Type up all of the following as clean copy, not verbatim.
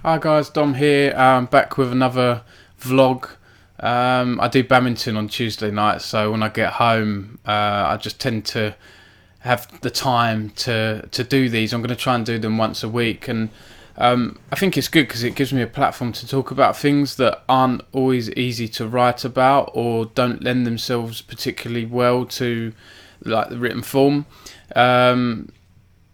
Hi guys, Dom here. Back with another vlog. I do badminton on Tuesday nights, so when I get home, I just tend to have the time to do these. I'm going to try and do them once a week, and I think it's good because it gives me a platform to talk about things that aren't always easy to write about or don't lend themselves particularly well to like the written form.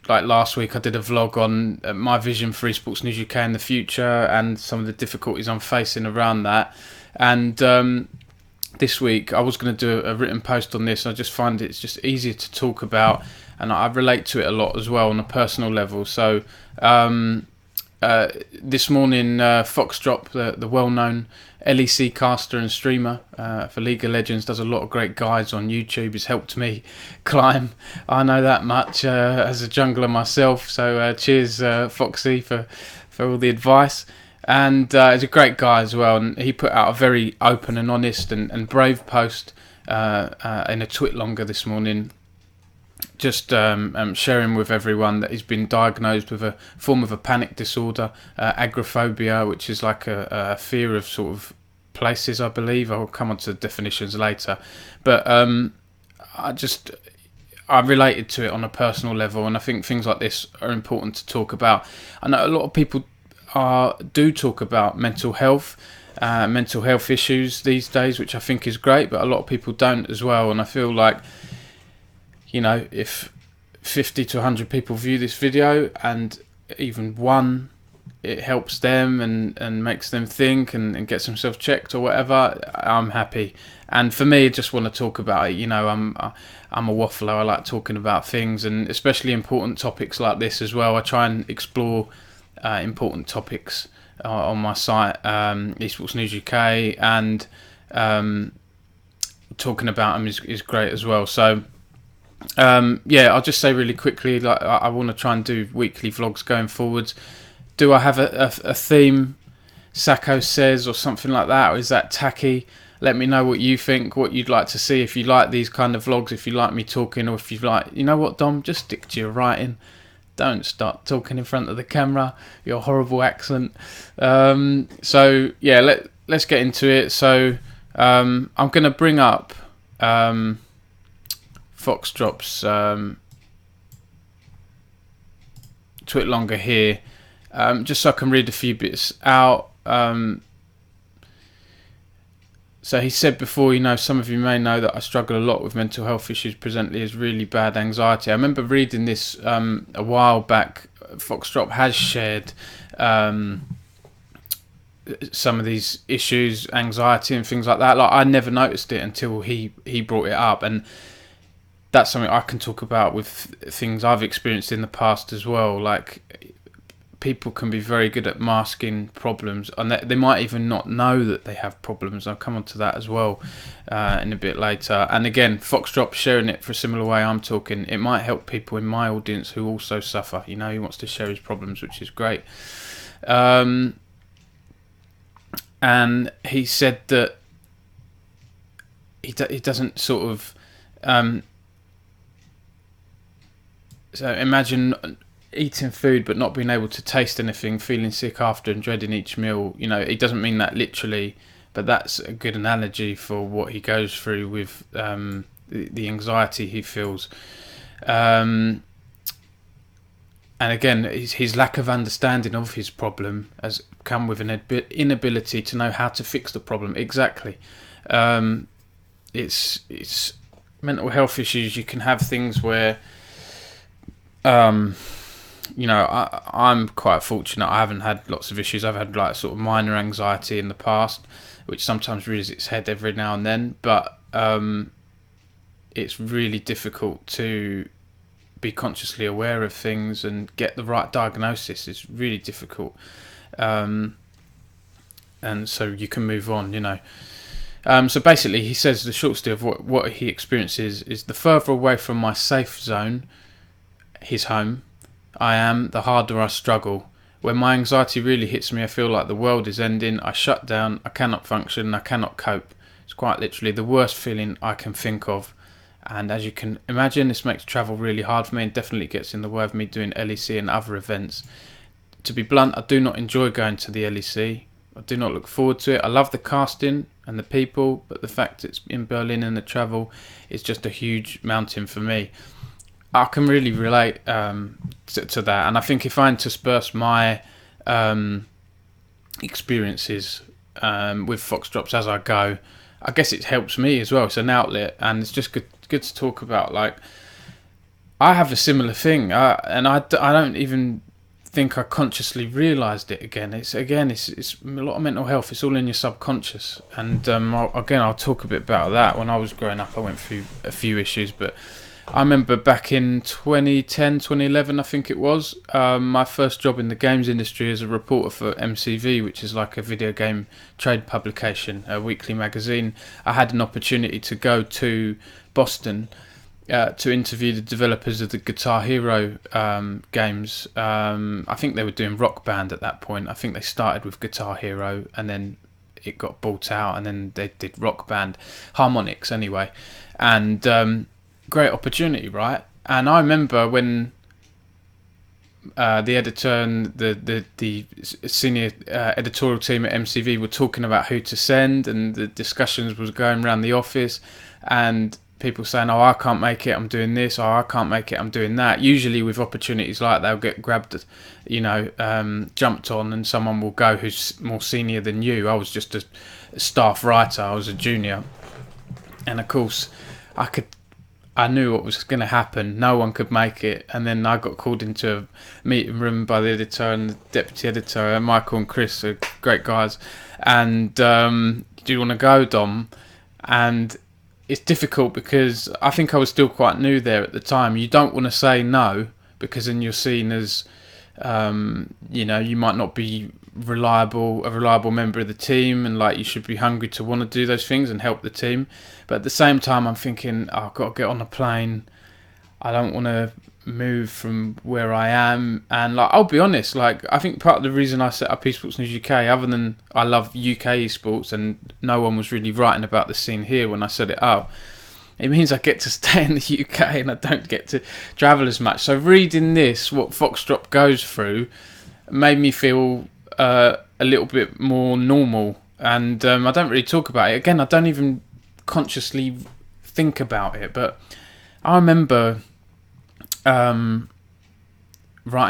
Like last week I did a vlog on my vision for Esports News UK in the future and some of the difficulties I'm facing around that. And this week I was going to do a written post on this. I just find it's just easier to talk about, and I relate to it a lot as well on a personal level. So this morning Foxdrop, the well-known LEC caster and streamer for League of Legends, does a lot of great guides on YouTube. He's helped me climb, I know that much, as a jungler myself, so cheers Foxy for all the advice. And he's a great guy as well, and he put out a very open and honest and brave post in a Twitlonger this morning, just sharing with everyone that he's been diagnosed with a form of a panic disorder, agoraphobia, which is like a fear of sort of places, I believe. I'll come on to the definitions later, but I related to it on a personal level, and I think things like this are important to talk about. I know a lot of people do talk about mental health issues these days, which I think is great, but a lot of people don't as well. And I feel like, you know, if 50 to 100 people view this video and even one, it helps them and makes them think and gets themselves checked or whatever, I'm happy. And for me, I just want to talk about it. You know, I'm a waffler. I like talking about things, and especially important topics like this as well. I try and explore important topics on my site, Esports News UK, and talking about them is great as well. So yeah, I'll just say really quickly, like I want to try and do weekly vlogs going forwards. Do I have a theme, Sacco says, or something like that, or is that tacky? Let me know what you think, what you'd like to see, if you like these kind of vlogs, if you like me talking, or if you like, you know what, Dom, just stick to your writing. Don't start talking in front of the camera, your horrible accent. So yeah, let's get into it. So I'm going to bring up Foxdrop's Twitlonger here, just so I can read a few bits out. So he said before, you know, some of you may know that I struggle a lot with mental health issues, presently as really bad anxiety. I remember reading this a while back. Foxdrop has shared some of these issues, anxiety and things like that. Like, I never noticed it until he brought it up, and that's something I can talk about with things I've experienced in the past as well. Like, people can be very good at masking problems, and they might even not know that they have problems. I'll come on to that as well in a bit later. And again, Foxdrop sharing it for a similar way I'm talking. It might help people in my audience who also suffer. You know, he wants to share his problems, which is great. And he said that he doesn't sort of... so imagine eating food but not being able to taste anything, feeling sick after and dreading each meal. You know, he doesn't mean that literally, but that's a good analogy for what he goes through with the anxiety he feels. And again, his lack of understanding of his problem has come with an inability to know how to fix the problem. Exactly. It's mental health issues. You can have things where you know, I'm quite fortunate. I haven't had lots of issues. I've had like sort of minor anxiety in the past, which sometimes rears its head every now and then. But it's really difficult to be consciously aware of things and get the right diagnosis. It's really difficult. And so you can move on, you know. So basically, he says the short story of what he experiences is: the further away from my safe zone, his home, I am, the harder I struggle. When my anxiety really hits me, I feel like the world is ending. I shut down, I cannot function, I cannot cope. It's quite literally the worst feeling I can think of. And as you can imagine, this makes travel really hard for me and definitely gets in the way of me doing LEC and other events. to be blunt, I do not enjoy going to the LEC. I do not look forward to it. I love the casting and the people, but the fact it's in Berlin and the travel is just a huge mountain for me. I can really relate to that, and I think if I intersperse my experiences with Foxdrops as I go, I guess it helps me as well. It's an outlet, and it's just good to talk about. Like, I have a similar thing, and I don't even think I consciously realised it. It's a lot of mental health. It's all in your subconscious, and I'll talk a bit about that. When I was growing up, I went through a few issues, but I remember back in 2010, 2011, I think it was, my first job in the games industry as a reporter for MCV, which is like a video game trade publication, a weekly magazine. I had an opportunity to go to Boston to interview the developers of the Guitar Hero games. I think they were doing Rock Band at that point. I think they started with Guitar Hero and then it got bought out and then they did Rock Band, Harmonix anyway. And great opportunity, right? And I remember when the editor and the senior editorial team at MCV were talking about who to send, and the discussions was going around the office, and people saying, "Oh, I can't make it, I'm doing this," or "I can't make it, I'm doing that." Usually with opportunities like that, they'll get grabbed, jumped on, and someone will go who's more senior than you. I was just a staff writer, I was a junior, and of course I knew what was going to happen. No one could make it, and then I got called into a meeting room by the editor and the deputy editor, Michael and Chris, are great guys, and do you want to go, Dom? And it's difficult because I think I was still quite new there at the time. You don't want to say no because then you're seen as, you might not be a reliable member of the team, and like you should be hungry to want to do those things and help the team. But at the same time, I'm thinking, I've got to get on a plane. I don't want to move from where I am. And like, I'll be honest, like I think part of the reason I set up Esports News UK, other than I love UK esports and no one was really writing about the scene here when I set it up, it means I get to stay in the UK and I don't get to travel as much. So reading this, what Foxdrop goes through, made me feel a little bit more normal. And I don't really talk about it. Again, I don't even consciously think about it. But I remember writing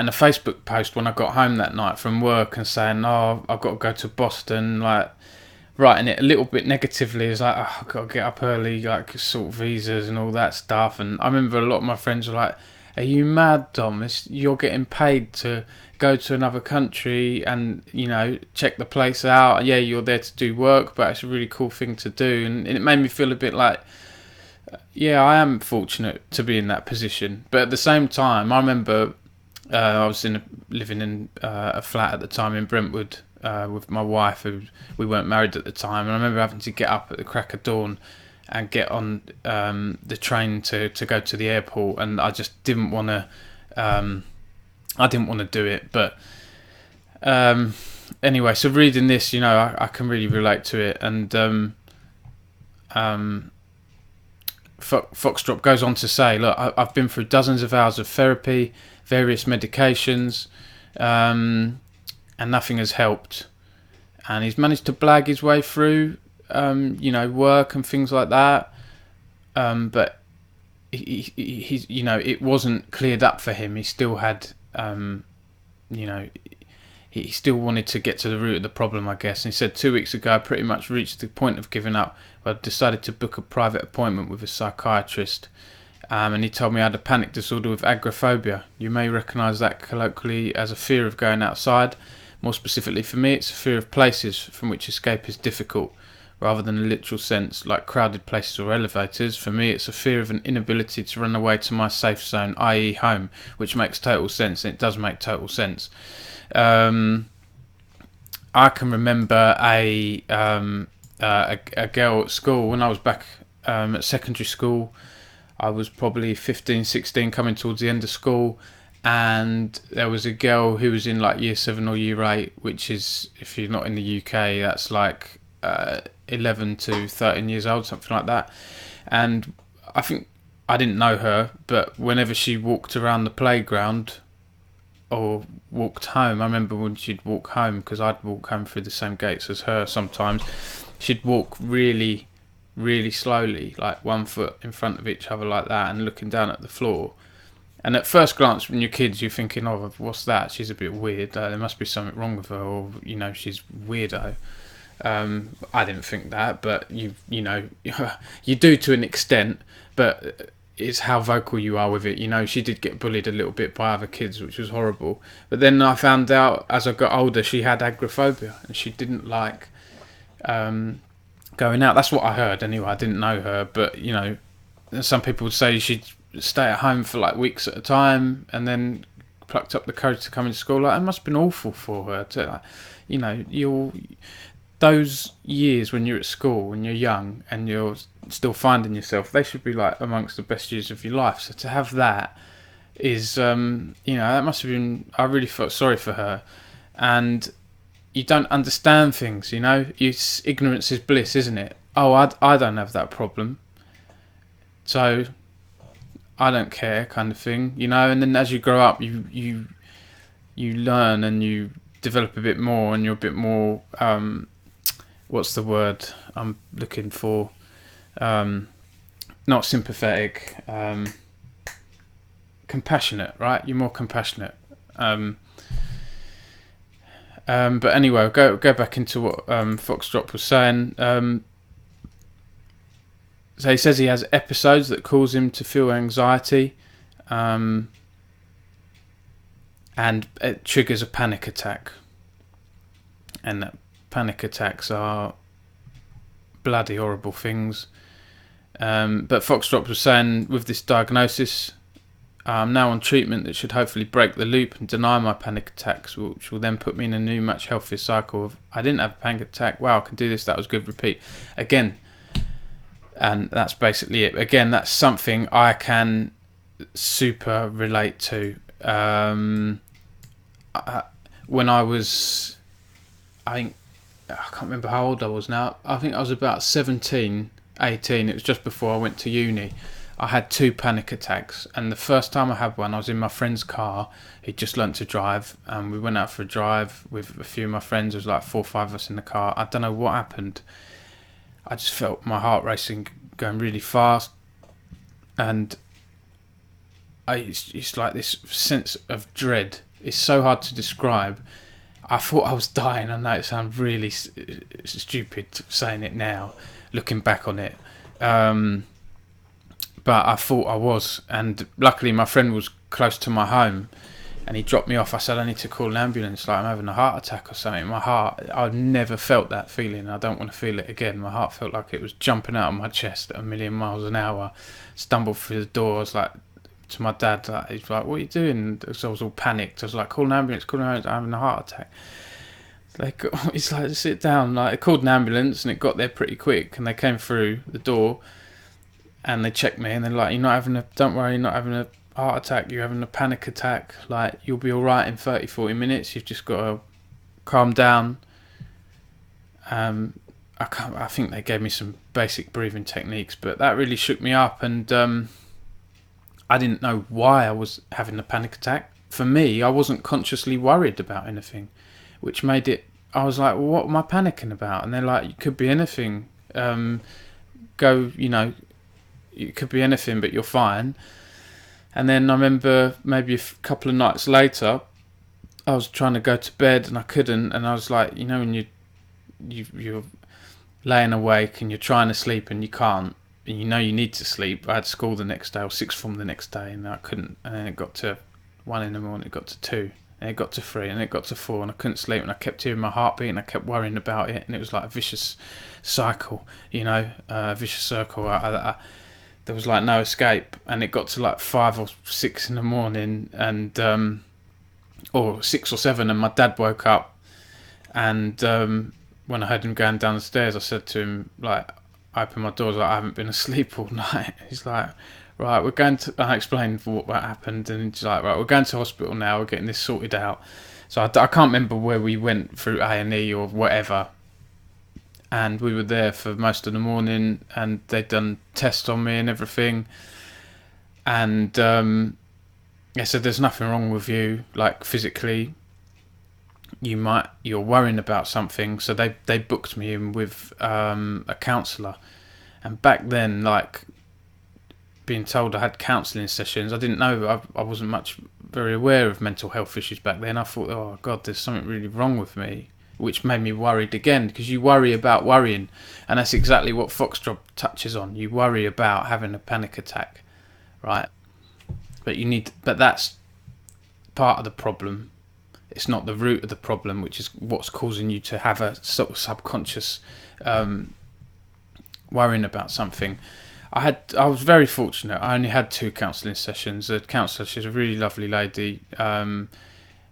a Facebook post when I got home that night from work and saying, "Oh, I've got to go to Boston," like writing it a little bit negatively. It's like, "Oh, I've got to get up early, like sort visas and all that stuff." And I remember a lot of my friends were like, "Are you mad, Dom? You're getting paid to go to another country and, check the place out. Yeah, you're there to do work, but it's a really cool thing to do." And it made me feel a bit like, yeah, I am fortunate to be in that position. But at the same time, I remember I was living in a flat at the time in Brentwood with my wife, who we weren't married at the time. And I remember having to get up at the crack of dawn and get on the train to go to the airport. And I just didn't want to... I didn't want to do it. But anyway, so reading this, I can really relate to it. And Foxdrop goes on to say, look, I've been through dozens of hours of therapy, various medications, and nothing has helped. And he's managed to blag his way through, work and things like that. But he's, it wasn't cleared up for him. He still had, he still wanted to get to the root of the problem, I guess. And he said, 2 weeks ago, I pretty much reached the point of giving up. I decided to book a private appointment with a psychiatrist. And he told me I had a panic disorder with agoraphobia. You may recognise that colloquially as a fear of going outside. More specifically for me, it's a fear of places from which escape is difficult, rather than a literal sense like crowded places or elevators. For me, it's a fear of an inability to run away to my safe zone, i.e. home, which makes total sense, and it does make total sense. I can remember a girl at school when I was back at secondary school. I was probably 15, 16, coming towards the end of school, and there was a girl who was in like year 7 or year 8, which is, if you're not in the UK, that's like 11 to 13 years old, something like that. And I think I didn't know her, but whenever she walked around the playground, or walked home. I remember when she'd walk home, because I'd walk home through the same gates as her sometimes. She'd walk really, really slowly, like 1 foot in front of each other like that, and looking down at the floor. And at first glance, when you're kids, you're thinking, "Oh, what's that? She's a bit weird. There must be something wrong with her, or she's weirdo." I didn't think that, but you you do to an extent, but it's how vocal you are with it. She did get bullied a little bit by other kids, which was horrible. But then I found out as I got older, she had agoraphobia, and she didn't like going out. That's what I heard anyway. I didn't know her, but some people would say she'd stay at home for like weeks at a time, and then plucked up the courage to come into school. Like, it must have been awful for her to, those years when you're at school, when you're young and you're still finding yourself, they should be like amongst the best years of your life. So to have that is, that must have been, I really felt sorry for her. And you don't understand things, ignorance is bliss, isn't it? Oh, I don't have that problem, so I don't care, kind of thing, and then as you grow up, you learn and you develop a bit more, and you're a bit more, what's the word I'm looking for? Not sympathetic, compassionate, right? You're more compassionate. But anyway, I'll go back into what Foxdrop was saying. So he says he has episodes that cause him to feel anxiety, and it triggers a panic attack. And that panic attacks are bloody horrible things. But Foxdrop was saying, with this diagnosis, I'm now on treatment that should hopefully break the loop and deny my panic attacks, which will then put me in a new, much healthier cycle of, I didn't have a panic attack, wow, I can do this, that was good, repeat. Again, and that's basically it. Again, that's something I can super relate to. When I was, I can't remember how old I was now. I think I was about 17, 18. It was just before I went to uni. I had 2 panic attacks, and the first time I had one, I was in my friend's car. He'd just learnt to drive, and we went out for a drive with a few of my friends. There was like 4 or 5 of us in the car. I don't know what happened. I just felt my heart racing, going really fast, and it's like this sense of dread. It's so hard to describe. I thought I was dying. I know it sounds really stupid saying it now, looking back on it, but I thought I was. And luckily my friend was close to my home, and he dropped me off. I said, I need to call an ambulance, like I'm having a heart attack or something. My heart, I've never felt that feeling. I don't want to feel it again. My heart felt like it was jumping out of my chest at 1,000,000 miles an hour. Stumbled through the door. I was like, to my dad, he's like, what are you doing? So I was all panicked. I was like, call an ambulance, I'm having a heart attack. It's like, sit down. Like, I called an ambulance, and it got there pretty quick, and they came through the door, and they checked me, and they're like, don't worry, you're not having a heart attack, you're having a panic attack, like, you'll be alright in 30-40 minutes, you've just got to calm down. I think they gave me some basic breathing techniques, but that really shook me up, and I didn't know why I was having a panic attack. For me, I wasn't consciously worried about anything, which made it, I was like, well, what am I panicking about? And they're like, it could be anything, it could be anything, but you're fine. And then I remember maybe a couple of nights later, I was trying to go to bed and I couldn't, and I was like, when you're laying awake and you're trying to sleep and you can't, and you need to sleep. I had school the next day, or sixth form the next day, and I couldn't. And then it got to 1 in the morning, it got to 2, and it got to 3, and it got to 4, and I couldn't sleep, and I kept hearing my heartbeat, and I kept worrying about it, and it was like a vicious cycle, a vicious circle. There was like no escape, and it got to like 5 or 6 in the morning, and or 6 or 7, and my dad woke up, and when I heard him going down the stairs, I said to him, like, I opened my doors, like, I haven't been asleep all night. He's like, right, we're going to, I explained what happened, and he's like, right, we're going to hospital now, we're getting this sorted out. So I can't remember where we went through A&E or whatever, and we were there for most of the morning, and they'd done tests on me and everything, and they said there's nothing wrong with you, like physically. You're worrying about something, so they booked me in with a counsellor. And back then, like, being told I had counselling sessions, I didn't know. I wasn't very aware of mental health issues back then. I thought, oh God, there's something really wrong with me, which made me worried again, because you worry about worrying, and that's exactly what Foxdrop touches on. You worry about having a panic attack, right? But that's part of the problem. It's not the root of the problem, which is what's causing you to have a sort of subconscious worrying about something. I was very fortunate. I only had 2 counselling sessions. The counsellor, she's a really lovely lady.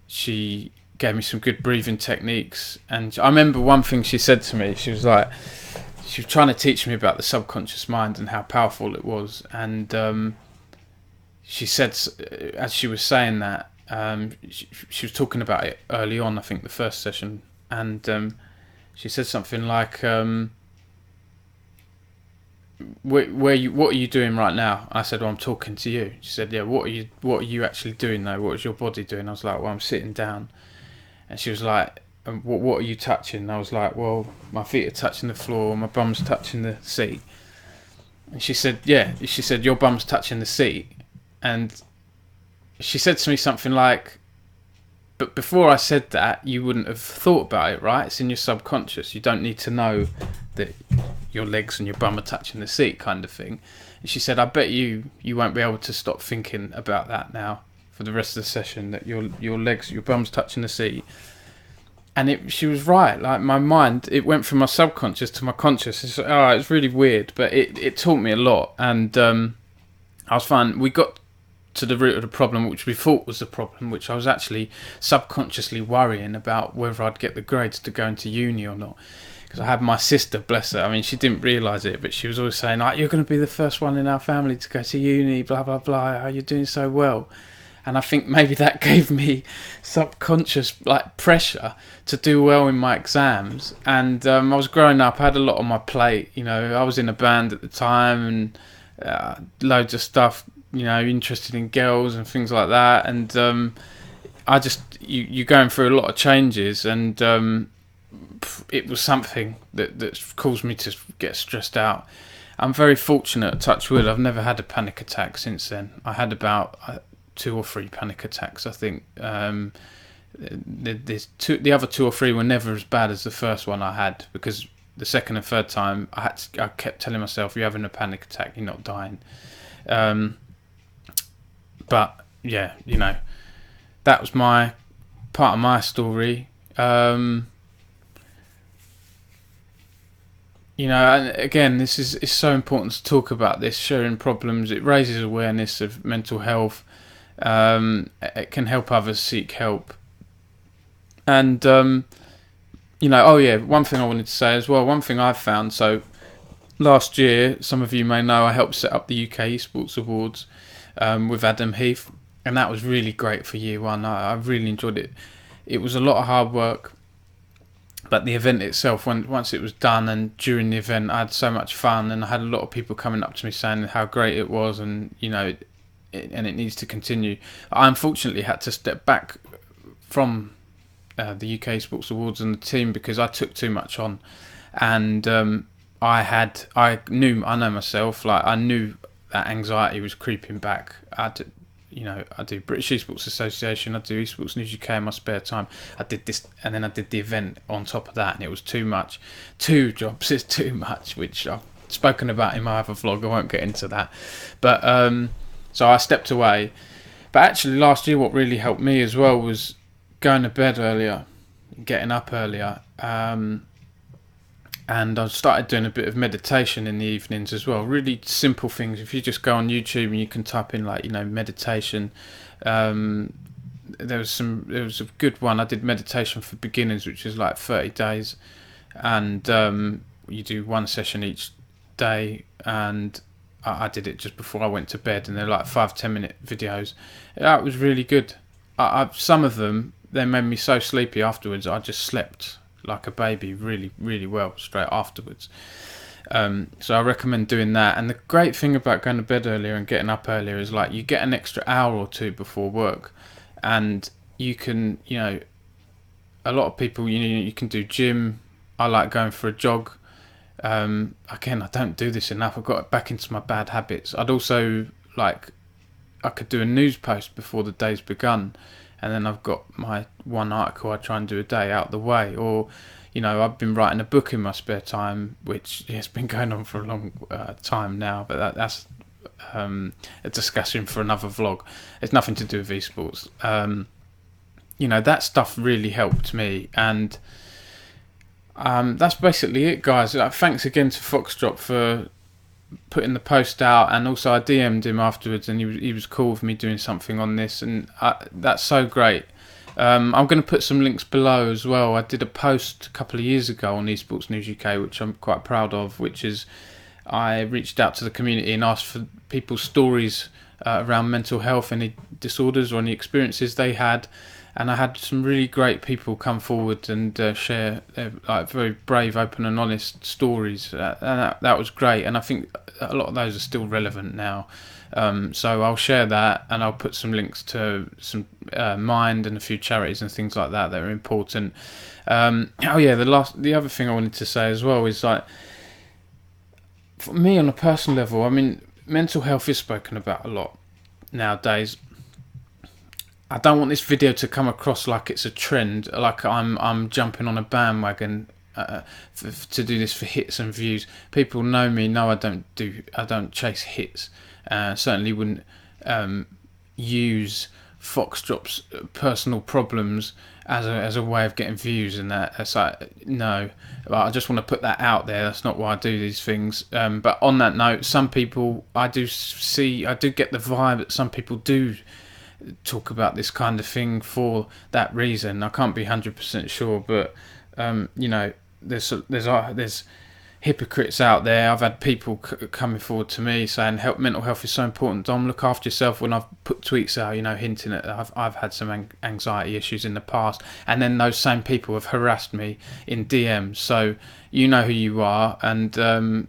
She gave me some good breathing techniques, and I remember one thing she said to me. She was trying to teach me about the subconscious mind and how powerful it was. And she said, as she was saying that, she was talking about it early on, I think the first session, and she said something like, what are you doing right now? I said, well, I'm talking to you. She said, yeah, what are you actually doing though? What is your body doing? I was like, well, I'm sitting down. And she was like, what are you touching? And I was like, well, my feet are touching the floor, my bum's touching the seat. And she said, yeah. She said, your bum's touching the seat. And she said to me something like, but before I said that, you wouldn't have thought about it, right? It's in your subconscious. You don't need to know that your legs and your bum are touching the seat, kind of thing. And she said, I bet you won't be able to stop thinking about that now for the rest of the session, that your legs, your bum's touching the seat. And she was right. Like, my mind, it went from my subconscious to my conscious. It's really weird, but it taught me a lot. And I was fine. We got to the root of the problem, which we thought was the problem, which I was actually subconsciously worrying about whether I'd get the grades to go into uni or not. Because I had my sister, bless her, I mean, she didn't realise it, but she was always saying, like, you're going to be the first one in our family to go to uni, blah, blah, blah, you're doing so well. And I think maybe that gave me subconscious, like, pressure to do well in my exams. And I was growing up, I had a lot on my plate, you know, I was in a band at the time, and loads of stuff, you know, interested in girls and things like that. And you're going through a lot of changes, and it was something that caused me to get stressed out. I'm very fortunate, touch wood, I've never had a panic attack since then. I had about 2 or 3 panic attacks, I think. The other 2 or 3 were never as bad as the first one I had, because the second and third time I kept telling myself, you're having a panic attack, you're not dying. But yeah, you know, that was my part of my story. You know, and again, it's so important to talk about this, sharing problems. It raises awareness of mental health. It can help others seek help. And, you know, oh yeah, one thing I wanted to say as well, one thing I've found, so last year, some of you may know, I helped set up the UK Esports Awards with Adam Heath, and that was really great for year one. I really enjoyed it. It was a lot of hard work, but the event itself, once it was done, and during the event, I had so much fun, and I had a lot of people coming up to me saying how great it was, and you know, and it needs to continue. I unfortunately had to step back from the UK Sports Awards and the team because I took too much on, and I know myself, like I knew that anxiety was creeping back. I do British Esports Association, I do Esports News UK in my spare time. I did this, and then I did the event on top of that, and it was too much. 2 jobs is too much, which I've spoken about in my other vlog. I won't get into that. But so I stepped away. But actually last year what really helped me as well was going to bed earlier, getting up earlier. And I started doing a bit of meditation in the evenings as well. Really simple things. If you just go on YouTube and you can type in, like, you know, meditation. There was a good one. I did meditation for beginners, which is like 30 days, and you do 1 session each day. And I did it just before I went to bed, and they're like 5-10 minute videos. That was really good. Some of them, they made me so sleepy afterwards. I just slept like a baby really, really well straight afterwards. So I recommend doing that. And the great thing about going to bed earlier and getting up earlier is like you get an extra hour or two before work, and you can, a lot of people, you can do gym. I like going for a jog. Again, I don't do this enough. I've got back into my bad habits. I'd also I could do a news post before the day's begun, and then I've got my one article I try and do a day out the way. Or, I've been writing a book in my spare time, which has been going on for a long time now, but that's a discussion for another vlog. It's nothing to do with esports. That stuff really helped me, and that's basically it, guys. Thanks again to Foxdrop for putting the post out, and also I DM'd him afterwards, and he was cool with me doing something on this, and that's so great. I'm going to put some links below as well. I did a post a couple of years ago on Esports News UK, which I'm quite proud of, which is I reached out to the community and asked for people's stories around mental health, any disorders or any experiences they had. And I had some really great people come forward and share their very brave, open and honest stories. And that was great. And I think a lot of those are still relevant now. So I'll share that, and I'll put some links to some Mind and a few charities and things like that are important. The other thing I wanted to say as well is, for me on a personal level, I mean, mental health is spoken about a lot nowadays. I don't want this video to come across like it's a trend, like I'm jumping on a bandwagon to do this for hits and views. People know me, know I don't chase hits. Certainly wouldn't use Foxdrop's personal problems as a way of getting views, and that. It's no. I just want to put that out there. That's not why I do these things. But on that note, some people I do get the vibe that some people do talk about this kind of thing for that reason. I can't be 100% sure, but there's hypocrites out there. I've had people coming forward to me saying mental health is so important, Dom, look after yourself, when I've put tweets out hinting at I've had some anxiety issues in the past, and then those same people have harassed me in DMs. So you know who you are, and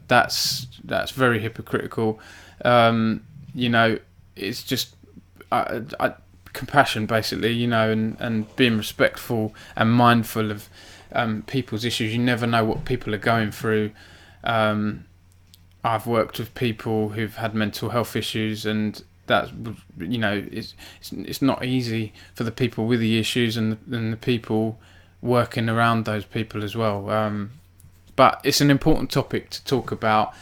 that's very hypocritical. It's just compassion, basically, and being respectful and mindful of people's issues. You never know what people are going through. I've worked with people who've had mental health issues, and that's it's not easy for the people with the issues and the people working around those people as well. But it's an important topic to talk about.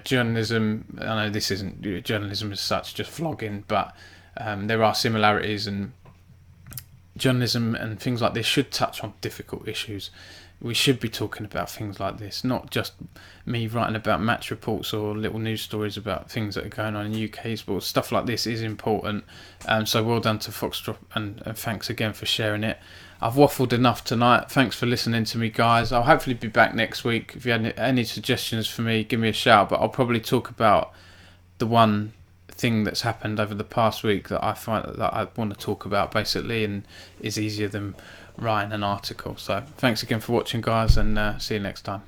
Journalism, I know this isn't journalism as such, just vlogging, but there are similarities, and journalism and things like this should touch on difficult issues. We should be talking about things like this, not just me writing about match reports or little news stories about things that are going on in UK sports. Stuff like this is important. So well done to Foxdrop, and thanks again for sharing it. I've waffled enough tonight. Thanks for listening to me, guys. I'll hopefully be back next week. If you had any suggestions for me, give me a shout, but I'll probably talk about the one thing that's happened over the past week that I find that I want to talk about, basically, and is easier than writing an article. So thanks again for watching, guys, and see you next time.